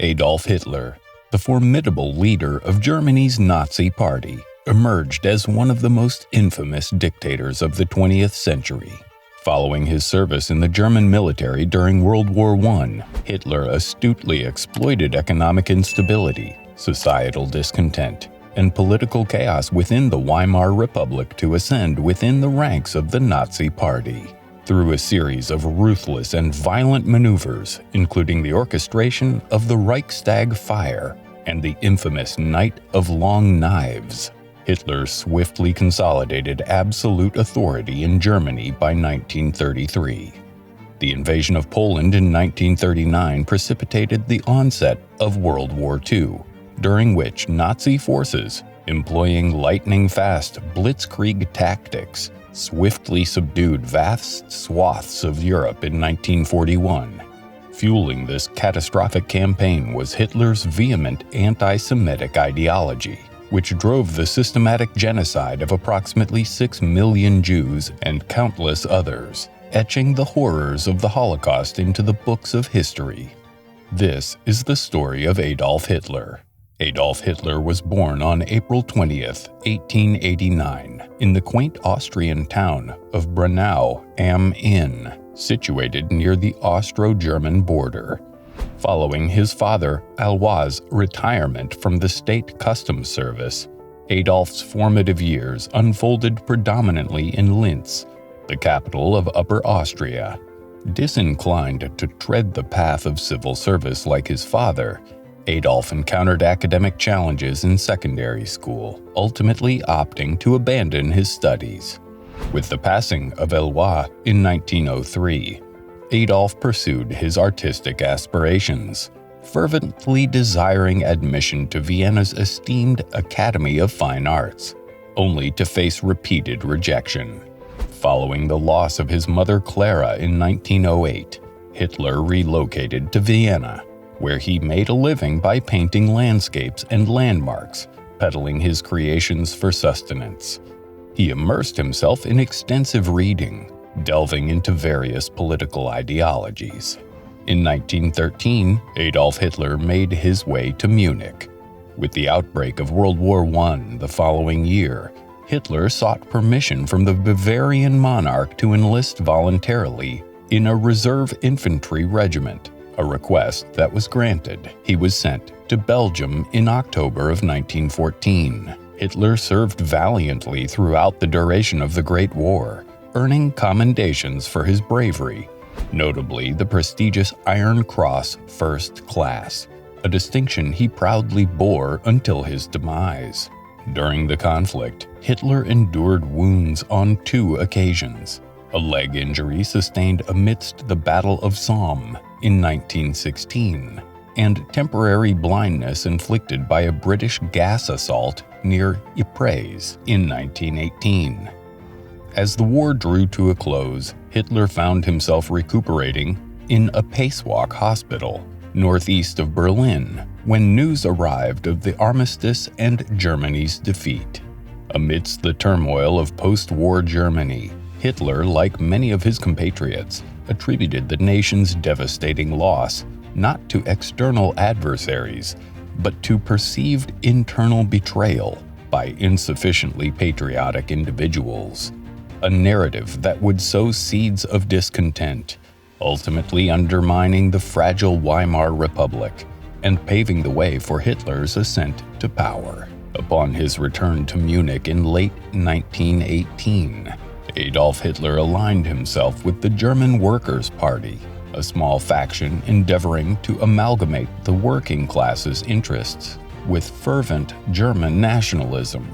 Adolf Hitler, the formidable leader of Germany's Nazi Party, emerged as one of the most infamous dictators of the 20th century. Following his service in the German military during World War I, Hitler astutely exploited economic instability, societal discontent, and political chaos within the Weimar Republic to ascend within the ranks of the Nazi Party. Through a series of ruthless and violent maneuvers, including the orchestration of the Reichstag fire and the infamous Night of Long Knives, Hitler swiftly consolidated absolute authority in Germany by 1933. The invasion of Poland in 1939 precipitated the onset of World War II, during which Nazi forces, employing lightning-fast blitzkrieg tactics, swiftly subdued vast swaths of Europe in 1941. Fueling this catastrophic campaign was Hitler's vehement anti-Semitic ideology, which drove the systematic genocide of approximately 6 million Jews and countless others, etching the horrors of the Holocaust into the books of history. This is the story of Adolf Hitler. Adolf Hitler was born on April 20, 1889, in the quaint Austrian town of Braunau am Inn, situated near the Austro-German border. Following his father, Alois' retirement from the state customs service, Adolf's formative years unfolded predominantly in Linz, the capital of Upper Austria. Disinclined to tread the path of civil service like his father, Adolf encountered academic challenges in secondary school, ultimately opting to abandon his studies. With the passing of Alois in 1903, Adolf pursued his artistic aspirations, fervently desiring admission to Vienna's esteemed Academy of Fine Arts, only to face repeated rejection. Following the loss of his mother Clara in 1908, Hitler relocated to Vienna, where he made a living by painting landscapes and landmarks, peddling his creations for sustenance. He immersed himself in extensive reading, delving into various political ideologies. In 1913, Adolf Hitler made his way to Munich. With the outbreak of World War I the following year, Hitler sought permission from the Bavarian monarch to enlist voluntarily in a reserve infantry regiment, a request that was granted. He was sent to Belgium in October of 1914. Hitler served valiantly throughout the duration of the Great War, earning commendations for his bravery, notably the prestigious Iron Cross First Class, a distinction he proudly bore until his demise. During the conflict, Hitler endured wounds on 2 occasions: a leg injury sustained amidst the Battle of Somme in 1916, and temporary blindness inflicted by a British gas assault near Ypres in 1918. As the war drew to a close, Hitler found himself recuperating in a Pacewalk hospital, northeast of Berlin, when news arrived of the armistice and Germany's defeat. Amidst the turmoil of post-war Germany, Hitler, like many of his compatriots, attributed the nation's devastating loss not to external adversaries, but to perceived internal betrayal by insufficiently patriotic individuals. A narrative that would sow seeds of discontent, ultimately undermining the fragile Weimar Republic and paving the way for Hitler's ascent to power. Upon his return to Munich in late 1918, Adolf Hitler aligned himself with the German Workers' Party, a small faction endeavoring to amalgamate the working class's interests with fervent German nationalism.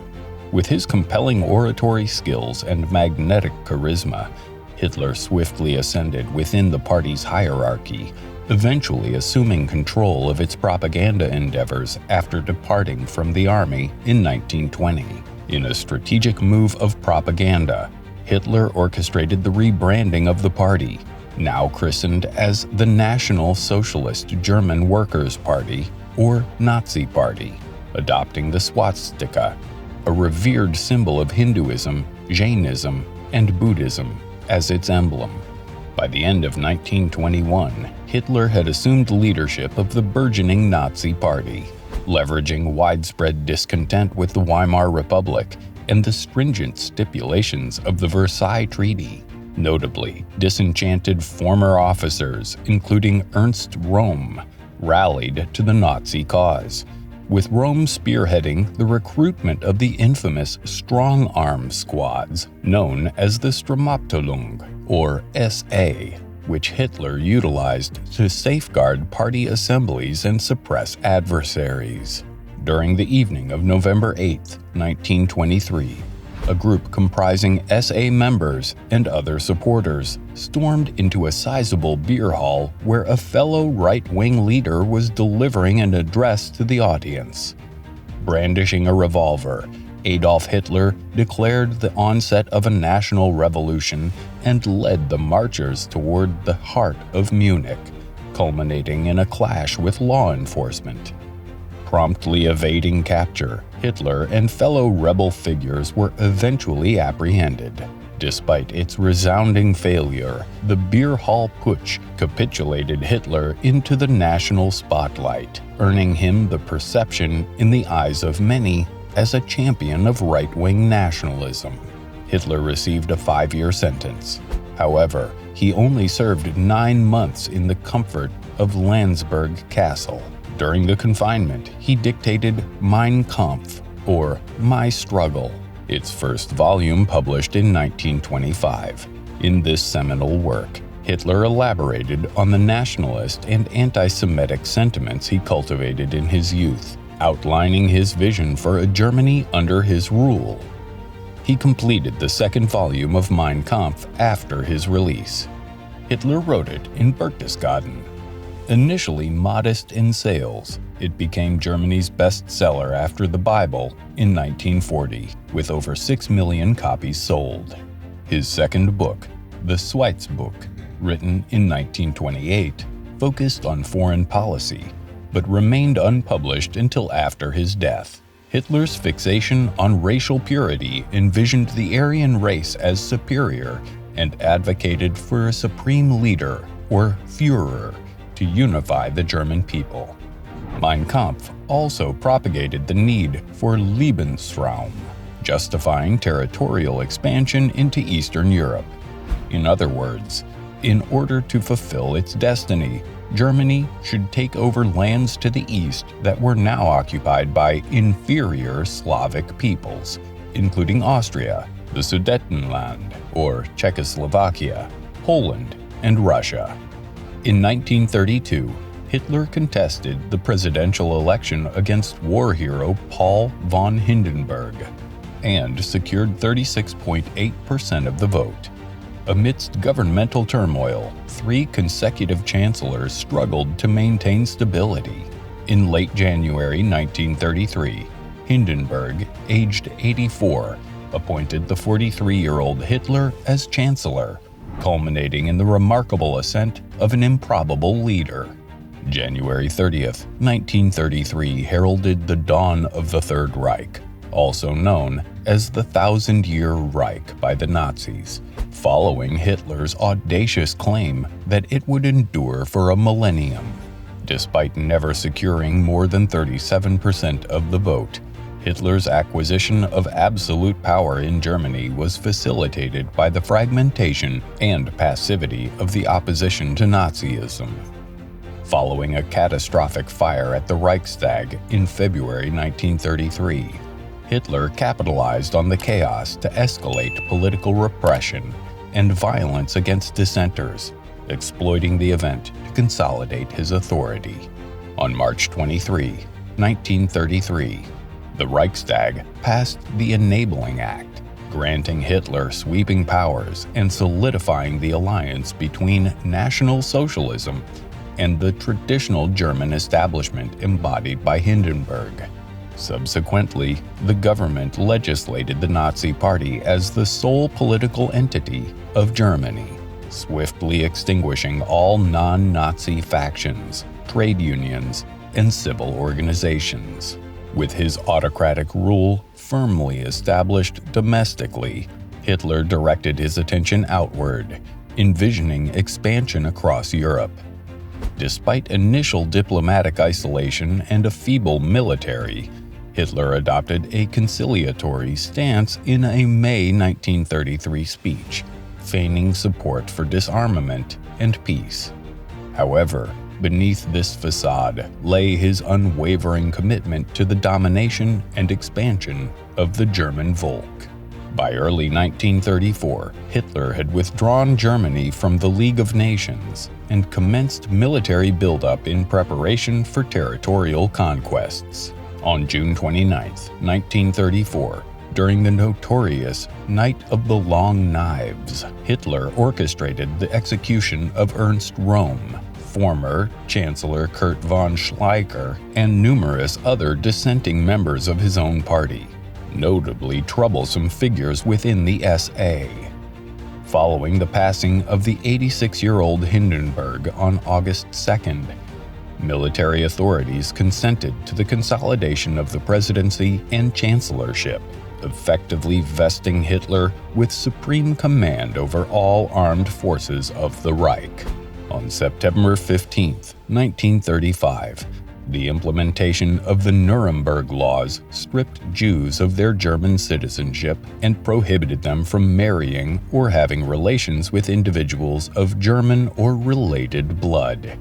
With his compelling oratory skills and magnetic charisma, Hitler swiftly ascended within the party's hierarchy, eventually assuming control of its propaganda endeavors after departing from the army in 1920. In a strategic move of propaganda, Hitler orchestrated the rebranding of the party, now christened as the National Socialist German Workers' Party, or Nazi Party, adopting the swastika, a revered symbol of Hinduism, Jainism, and Buddhism, as its emblem. By the end of 1921, Hitler had assumed leadership of the burgeoning Nazi Party, leveraging widespread discontent with the Weimar Republic and the stringent stipulations of the Versailles Treaty. Notably, disenchanted former officers, including Ernst Röhm, rallied to the Nazi cause, with Röhm spearheading the recruitment of the infamous strong-arm squads known as the Sturmabteilung, or SA, which Hitler utilized to safeguard party assemblies and suppress adversaries. During the evening of November 8, 1923, a group comprising SA members and other supporters stormed into a sizable beer hall where a fellow right-wing leader was delivering an address to the audience. Brandishing a revolver, Adolf Hitler declared the onset of a national revolution and led the marchers toward the heart of Munich, culminating in a clash with law enforcement. Promptly evading capture, Hitler and fellow rebel figures were eventually apprehended. Despite its resounding failure, the beer hall putsch capitulated Hitler into the national spotlight, earning him the perception in the eyes of many as a champion of right-wing nationalism. Hitler received a 5-year sentence. However, he only served 9 months in the comfort of Landsberg Castle. During the confinement, he dictated Mein Kampf, or My Struggle, its first volume published in 1925. In this seminal work, Hitler elaborated on the nationalist and anti-Semitic sentiments he cultivated in his youth, outlining his vision for a Germany under his rule. He completed the second volume of Mein Kampf after his release. Hitler wrote it in Berchtesgaden. Initially modest in sales, it became Germany's bestseller after the Bible in 1940, with over 6 million copies sold. His second book, The Schweizbuch, written in 1928, focused on foreign policy, but remained unpublished until after his death. Hitler's fixation on racial purity envisioned the Aryan race as superior and advocated for a supreme leader, or Führer, to unify the German people. Mein Kampf also propagated the need for Lebensraum, justifying territorial expansion into Eastern Europe. In other words, in order to fulfill its destiny, Germany should take over lands to the east that were now occupied by inferior Slavic peoples, including Austria, the Sudetenland, or Czechoslovakia, Poland, and Russia. In 1932, Hitler contested the presidential election against war hero Paul von Hindenburg and secured 36.8% of the vote. Amidst governmental turmoil, 3 consecutive chancellors struggled to maintain stability. In late January 1933, Hindenburg, aged 84, appointed the 43-year-old Hitler as chancellor, culminating in the remarkable ascent of an improbable leader. January 30th, 1933 heralded the dawn of the Third Reich, also known as the Thousand-Year Reich by the Nazis, following Hitler's audacious claim that it would endure for a millennium. Despite never securing more than 37% of the vote, Hitler's acquisition of absolute power in Germany was facilitated by the fragmentation and passivity of the opposition to Nazism. Following a catastrophic fire at the Reichstag in February 1933, Hitler capitalized on the chaos to escalate political repression and violence against dissenters, exploiting the event to consolidate his authority. On March 23, 1933, the Reichstag passed the Enabling Act, granting Hitler sweeping powers and solidifying the alliance between National Socialism and the traditional German establishment embodied by Hindenburg. Subsequently, the government legislated the Nazi Party as the sole political entity of Germany, swiftly extinguishing all non-Nazi factions, trade unions, and civil organizations. With his autocratic rule firmly established domestically, Hitler directed his attention outward, envisioning expansion across Europe. Despite initial diplomatic isolation and a feeble military, Hitler adopted a conciliatory stance in a May 1933 speech, feigning support for disarmament and peace. However, beneath this facade lay his unwavering commitment to the domination and expansion of the German Volk. By early 1934, Hitler had withdrawn Germany from the League of Nations and commenced military buildup in preparation for territorial conquests. On June 29, 1934, during the notorious Night of the Long Knives, Hitler orchestrated the execution of Ernst Röhm, former Chancellor Kurt von Schleicher, and numerous other dissenting members of his own party, notably troublesome figures within the SA. Following the passing of the 86-year-old Hindenburg on August 2nd, military authorities consented to the consolidation of the presidency and chancellorship, effectively vesting Hitler with supreme command over all armed forces of the Reich. On September 15, 1935, the implementation of the Nuremberg Laws stripped Jews of their German citizenship and prohibited them from marrying or having relations with individuals of German or related blood.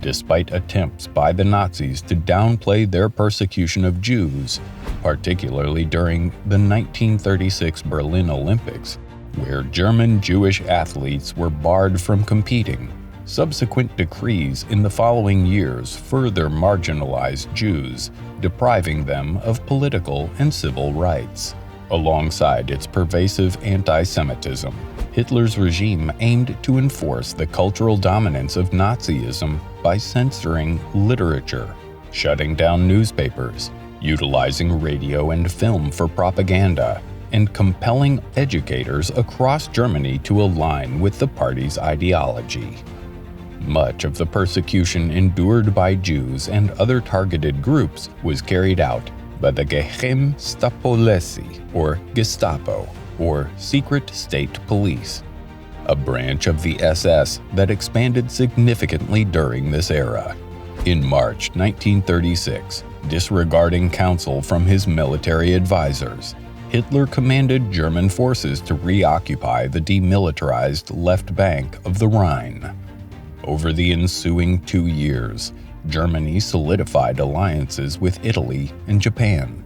Despite attempts by the Nazis to downplay their persecution of Jews, particularly during the 1936 Berlin Olympics, where German Jewish athletes were barred from competing, subsequent decrees in the following years further marginalized Jews, depriving them of political and civil rights. Alongside its pervasive anti-Semitism, Hitler's regime aimed to enforce the cultural dominance of Nazism by censoring literature, shutting down newspapers, utilizing radio and film for propaganda, and compelling educators across Germany to align with the party's ideology. Much of the persecution endured by Jews and other targeted groups was carried out by the Geheimstaatspolizei, or Gestapo, or Secret State Police, a branch of the SS that expanded significantly during this era. In March 1936, disregarding counsel from his military advisors, Hitler commanded German forces to reoccupy the demilitarized left bank of the Rhine. Over the ensuing 2 years, Germany solidified alliances with Italy and Japan,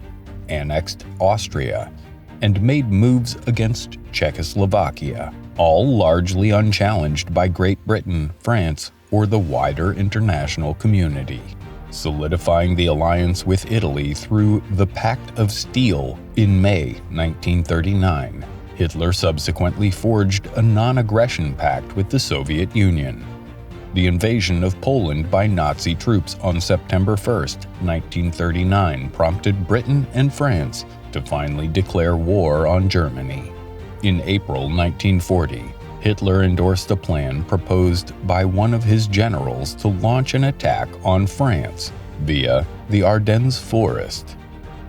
annexed Austria, and made moves against Czechoslovakia, all largely unchallenged by Great Britain, France, or the wider international community. Solidifying the alliance with Italy through the Pact of Steel in May 1939, Hitler subsequently forged a non-aggression pact with the Soviet Union. The invasion of Poland by Nazi troops on September 1, 1939 prompted Britain and France to finally declare war on Germany. In April 1940, Hitler endorsed a plan proposed by one of his generals to launch an attack on France via the Ardennes Forest.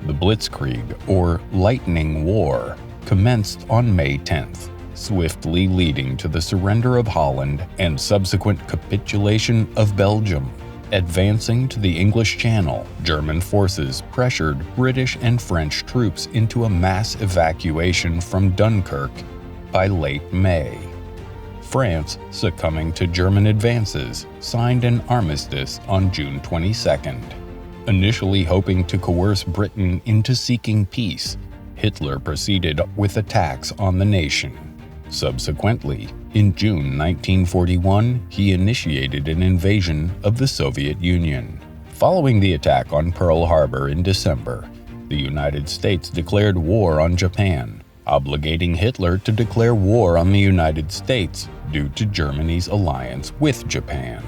The Blitzkrieg, or Lightning War, commenced on May 10th. Swiftly leading to the surrender of Holland and subsequent capitulation of Belgium. Advancing to the English Channel, German forces pressured British and French troops into a mass evacuation from Dunkirk by late May. France, succumbing to German advances, signed an armistice on June 22nd. Initially hoping to coerce Britain into seeking peace, Hitler proceeded with attacks on the nation. Subsequently, in June 1941, he initiated an invasion of the Soviet Union. Following the attack on Pearl Harbor in December, the United States declared war on Japan, obligating Hitler to declare war on the United States due to Germany's alliance with Japan.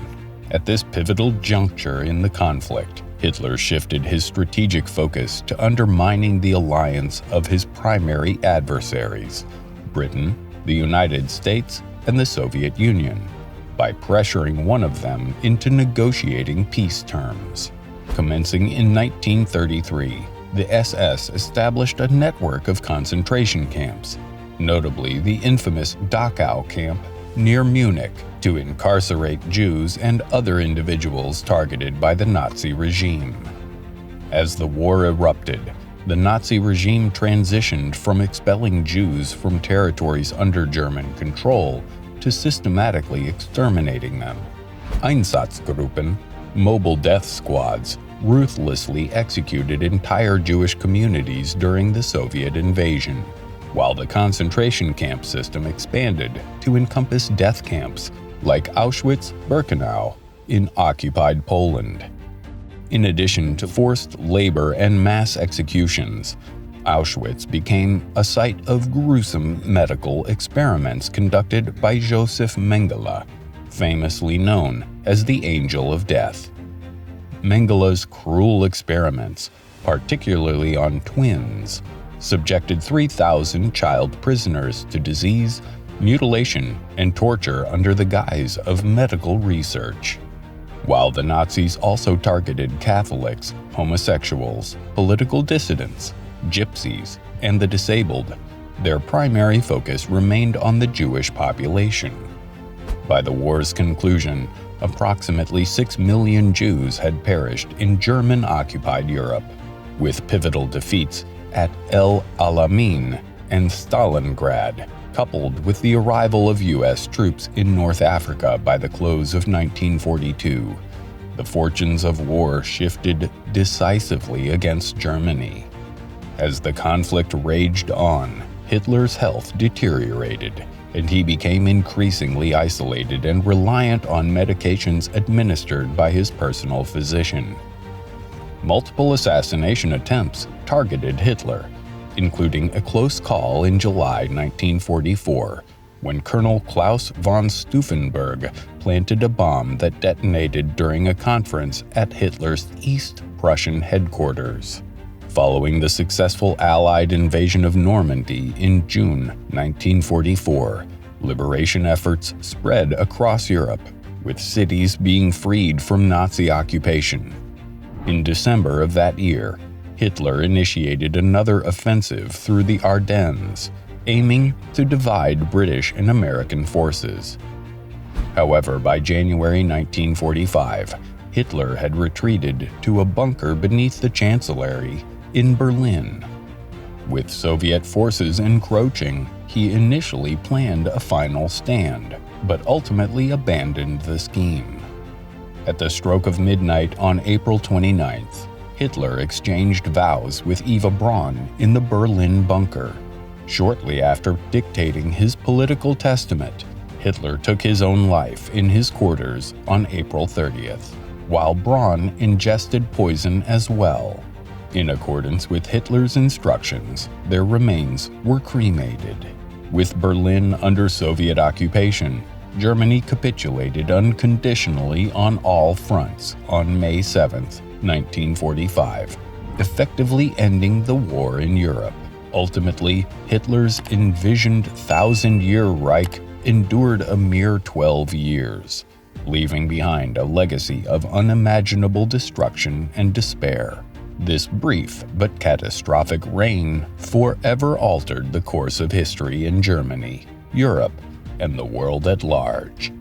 At this pivotal juncture in the conflict, Hitler shifted his strategic focus to undermining the alliance of his primary adversaries, Britain, the United States, and the Soviet Union, by pressuring one of them into negotiating peace terms. Commencing in 1933, the SS established a network of concentration camps, notably the infamous Dachau camp near Munich to incarcerate Jews and other individuals targeted by the Nazi regime. As the war erupted, the Nazi regime transitioned from expelling Jews from territories under German control to systematically exterminating them. Einsatzgruppen, mobile death squads, ruthlessly executed entire Jewish communities during the Soviet invasion, while the concentration camp system expanded to encompass death camps like Auschwitz-Birkenau in occupied Poland. In addition to forced labor and mass executions, Auschwitz became a site of gruesome medical experiments conducted by Josef Mengele, famously known as the Angel of Death. Mengele's cruel experiments, particularly on twins, subjected 3,000 child prisoners to disease, mutilation, and torture under the guise of medical research. While the Nazis also targeted Catholics, homosexuals, political dissidents, gypsies, and the disabled, their primary focus remained on the Jewish population. By the war's conclusion, approximately 6 million Jews had perished in German-occupied Europe, with pivotal defeats at El Alamein and Stalingrad, coupled with the arrival of U.S. troops in North Africa by the close of 1942. The fortunes of war shifted decisively against Germany. As the conflict raged on, Hitler's health deteriorated, and he became increasingly isolated and reliant on medications administered by his personal physician. Multiple assassination attempts targeted Hitler, including a close call in July 1944, when Colonel Klaus von Stauffenberg planted a bomb that detonated during a conference at Hitler's East Prussian headquarters. Following the successful Allied invasion of Normandy in June 1944, liberation efforts spread across Europe, with cities being freed from Nazi occupation. In December of that year, Hitler initiated another offensive through the Ardennes, aiming to divide British and American forces. However, by January 1945, Hitler had retreated to a bunker beneath the Chancellery in Berlin. With Soviet forces encroaching, he initially planned a final stand, but ultimately abandoned the scheme. At the stroke of midnight on April 29th, Hitler exchanged vows with Eva Braun in the Berlin bunker. Shortly after dictating his political testament, Hitler took his own life in his quarters on April 30th, while Braun ingested poison as well. In accordance with Hitler's instructions, their remains were cremated. With Berlin under Soviet occupation, Germany capitulated unconditionally on all fronts on May 7, 1945, effectively ending the war in Europe. Ultimately, Hitler's envisioned 1,000-year Reich endured a mere 12 years, leaving behind a legacy of unimaginable destruction and despair. This brief but catastrophic reign forever altered the course of history in Germany, Europe, and the world at large.